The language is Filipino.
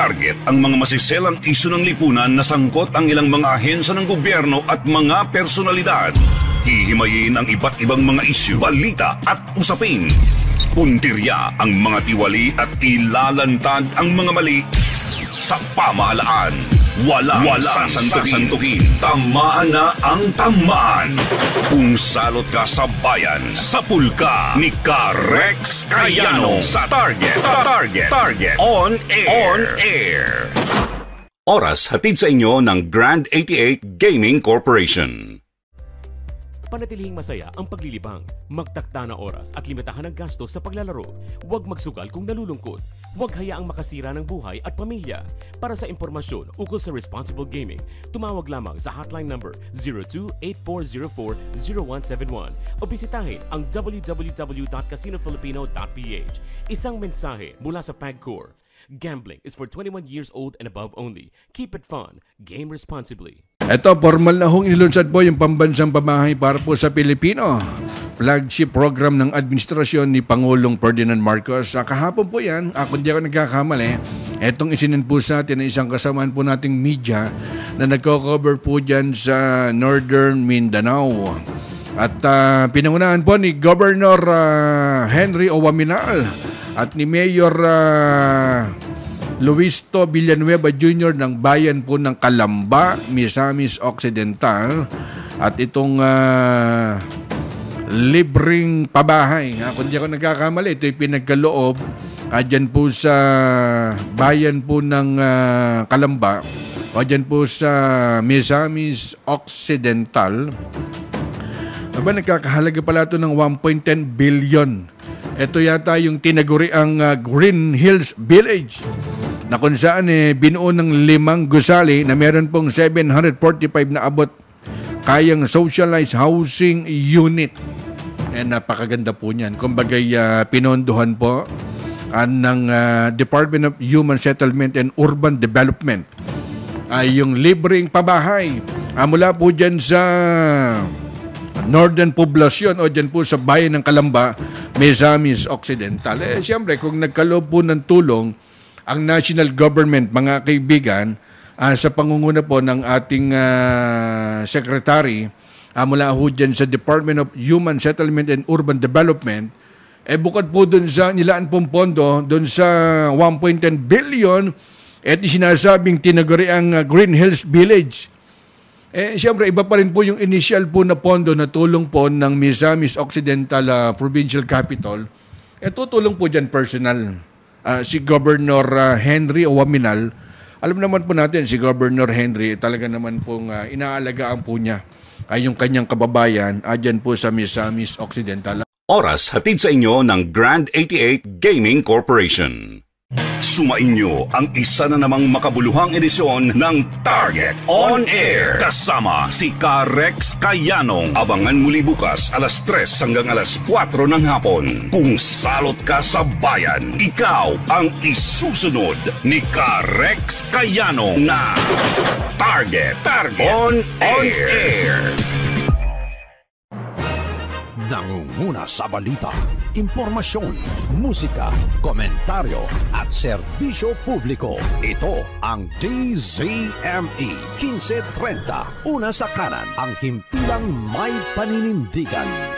Target ang mga masiselang isyu ng lipunan na sangkot ang ilang mga ahensya ng gobyerno at mga personalidad. Hihimayin ang iba't ibang mga isyu, balita at usapin. Puntirya ang mga tiwali at ilalantad ang mga mali sa pamahalaan. Walang sasantuhin. Tamaan na ang tamaan. Kung salot ka sa bayan, sapul ka ni Rex Cayano sa Target On Air. Oras hatid sa inyo ng Grand 88 Gaming Corporation. Panatilihing masaya ang paglilibang. Magtakda na oras at limitahan ang gastos sa paglalaro. Huwag magsugal kung nalulungkot. Huwag hayaang makasira ng buhay at pamilya. Para sa impormasyon ukol sa responsible gaming, tumawag lamang sa hotline number 02-8404-0171 o bisitahin ang www.casinofilipino.ph. Isang mensahe mula sa PAGCOR. Gambling is for 21 years old and above only. Keep it fun. Game responsibly. Ito, formal na hong inilunsad po yung pambansang pamahay para po sa Pilipino. Flagship program ng administrasyon ni Pangulong Ferdinand Marcos. Kahapon po yan, kung di ako nagkakamali, etong isinin po sa atin na isang kasamaan po nating media na nagko-cover po dyan sa Northern Mindanao. At pinangunahan po ni Governor Henry Owaminal at ni Mayor Luisto Villanueva Jr. ng bayan po ng Calamba, Misamis Occidental. At itong libreng pabahay, kung di ako nagkakamali, ito'y pinagkaloob dyan po sa bayan po ng Calamba o dyan po sa Misamis Occidental. Aba, nagkakahalaga pala ito ng 1.10 billion. Ito yata yung tinaguriang Green Hills Village na kung saan binuo ng 5 gusali na meron pong 745 na abot kayang socialized housing unit. Napakaganda po niyan. Kumbagay pinondohan po ng Department of Human Settlement and Urban Development yung libreng pabahay mula po dyan sa Northern Poblacion o dyan po sa bayan ng Calamba, Misamis Occidental. Siyempre, kung nagkaloob po ng tulong ang national government, mga kaibigan, sa pangunguna po ng ating secretary mula po dyan sa Department of Human Settlement and Urban Development, bukod po dun sa nilaan pong pondo, dun sa 1.10 billion, isinasabing tinaguri ang Green Hills Village. Siyempre, iba pa rin po yung initial po na pondo na tulong po ng Misamis Occidental Provincial Capital. Tutulong po dyan personal. Si Governor Henry Owaminal. Alam naman po natin, si Governor Henry, talaga naman pong inaalagaan po niya ay yung kanyang kababayan dyan po sa Misamis Occidental. Oras hatid sa inyo ng Grand 88 Gaming Corporation. Sumainyo ang isa na namang makabuluhang edisyon ng Target On Air. Kasama si Rex Cayano. Abangan muli bukas alas 3 hanggang alas 4 ng hapon. Kung salot ka sa bayan, ikaw ang isusunod ni Rex Cayano na Target On Air. Nangunguna sa balita, impormasyon, musika, komentaryo at serbisyo publiko. Ito ang DZME 1530. Una sa kanan, ang himpilang may paninindigan.